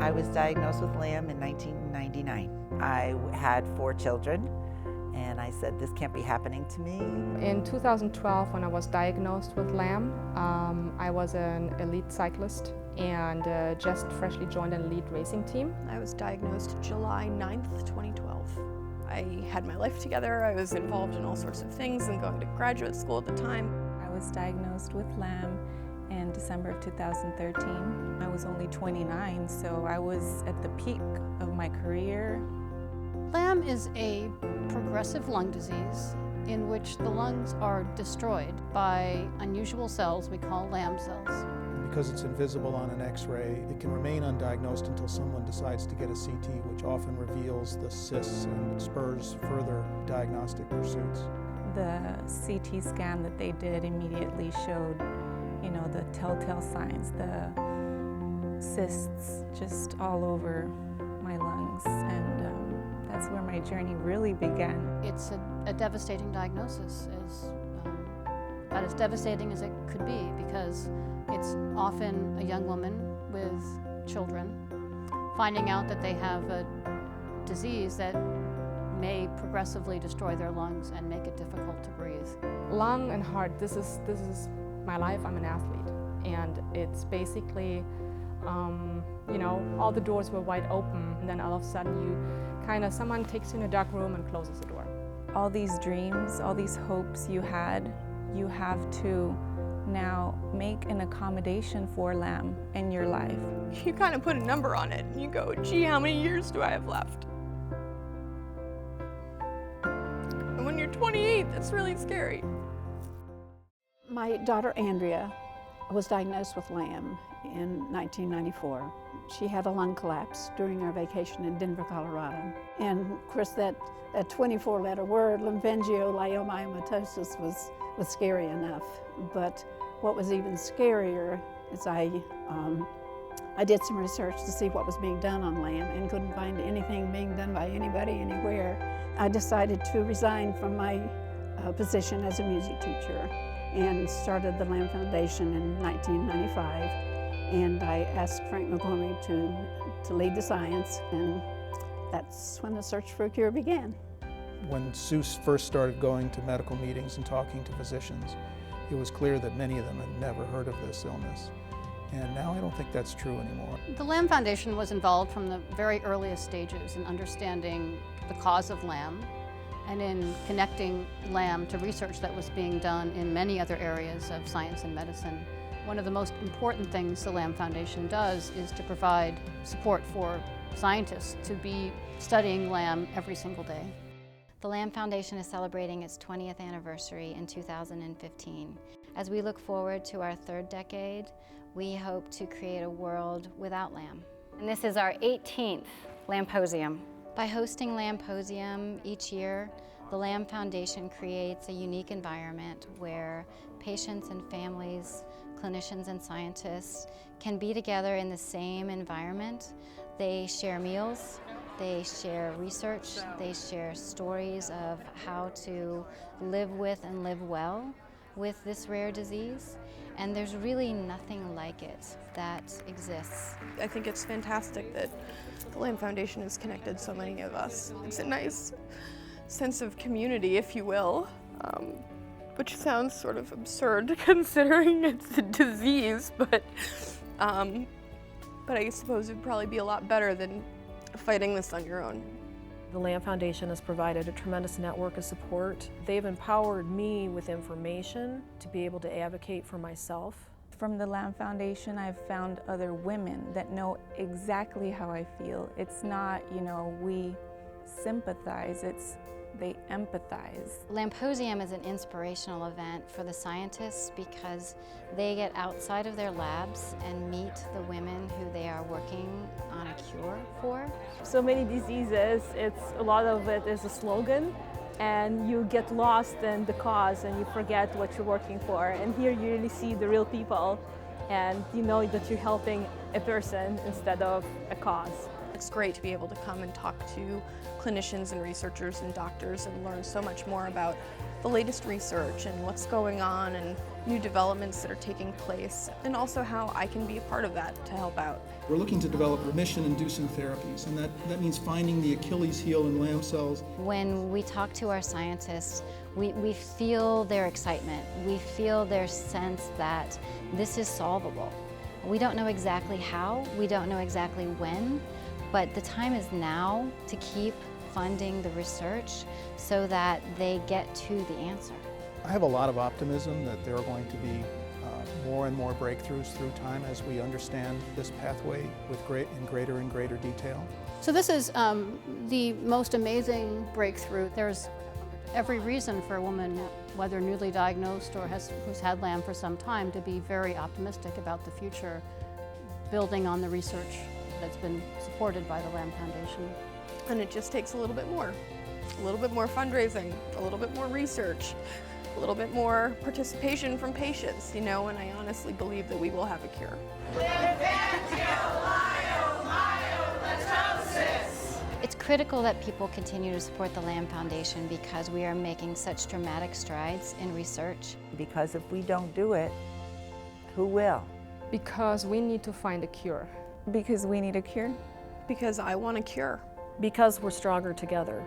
I was diagnosed with LAM in 1999. I had 4 children, and I said, this can't be happening to me. In 2012, when I was diagnosed with LAM, I was an elite cyclist and just freshly joined an elite racing team. I was diagnosed July 9th, 2012. I had my life together. I was involved in all sorts of things and going to graduate school at the time. I was diagnosed with LAM in December of 2013. I was only 29, so I was at the peak of my career. LAM is a progressive lung disease in which the lungs are destroyed by unusual cells we call LAM cells. Because it's invisible on an X-ray, it can remain undiagnosed until someone decides to get a CT, which often reveals the cysts and spurs further diagnostic pursuits. The CT scan that they did immediately showed, the telltale signs, the cysts just all over my lungs, and that's where my journey really began. It's a devastating diagnosis, about as devastating as it could be, because it's often a young woman with children finding out that they have a disease that may progressively destroy their lungs and make it difficult to breathe. Lung and heart, this is my life. I'm an athlete, and it's basically, all the doors were wide open, and then all of a sudden someone takes you in a dark room and closes the door. All these dreams, all these hopes you had, you have to now make an accommodation for LAM in your life. You kind of put a number on it and you go, gee, how many years do I have left? And when you're 28, that's really scary. My daughter Andrea was diagnosed with LAM in 1994. She had a lung collapse during our vacation in Denver, Colorado. And of course that 24-letter word, Lymphangioleiomyomatosis, was scary enough. But what was even scarier is I did some research to see what was being done on LAM and couldn't find anything being done by anybody anywhere. I decided to resign from my position as a music teacher and started the LAM Foundation in 1995. And I asked Frank McCormick to lead the science, and that's when the search for a cure began. When Seuss first started going to medical meetings and talking to physicians, it was clear that many of them had never heard of this illness. And now I don't think that's true anymore. The LAM Foundation was involved from the very earliest stages in understanding the cause of LAM and in connecting LAM to research that was being done in many other areas of science and medicine. One of the most important things the LAM Foundation does is to provide support for scientists to be studying LAM every single day. The LAM Foundation is celebrating its 20th anniversary in 2015. As we look forward to our 3rd decade, we hope to create a world without LAM. And this is our 18th Lamposium. By hosting Lamposium each year, the LAM Foundation creates a unique environment where patients and families, clinicians and scientists can be together in the same environment. They share meals, they share research, they share stories of how to live with and live well with this rare disease, and there's really nothing like it that exists. I think it's fantastic that the LAM Foundation has connected so many of us. It's a nice sense of community, if you will, which sounds sort of absurd considering it's a disease, but I suppose it would probably be a lot better than fighting this on your own. The LAM Foundation has provided a tremendous network of support. They've empowered me with information to be able to advocate for myself. From the LAM Foundation, I've found other women that know exactly how I feel. It's not, we sympathize, it's they empathize. Lamposium is an inspirational event for the scientists because they get outside of their labs and meet the women who they are working on a cure for. So many diseases, a lot of it is a slogan, and you get lost in the cause and you forget what you're working for. And here you really see the real people, and you know that you're helping a person instead of a cause. It's great to be able to come and talk to clinicians and researchers and doctors and learn so much more about the latest research and what's going on and new developments that are taking place, and also how I can be a part of that to help out. We're looking to develop remission-inducing therapies, and that means finding the Achilles heel in lamb cells. When we talk to our scientists, we feel their excitement. We feel their sense that this is solvable. We don't know exactly how, we don't know exactly when, but the time is now to keep funding the research so that they get to the answer. I have a lot of optimism that there are going to be more and more breakthroughs through time as we understand this pathway in greater and greater detail. So this is the most amazing breakthrough. There's every reason for a woman, whether newly diagnosed or who's had LAM for some time, to be very optimistic about the future, building on the research that's been supported by the LAM Foundation. And it just takes a little bit more fundraising, a little bit more research, a little bit more participation from patients, and I honestly believe that we will have a cure. It's critical that people continue to support the LAM Foundation because we are making such dramatic strides in research. Because if we don't do it, who will? Because we need to find a cure. Because we need a cure. Because I want a cure. Because we're stronger together.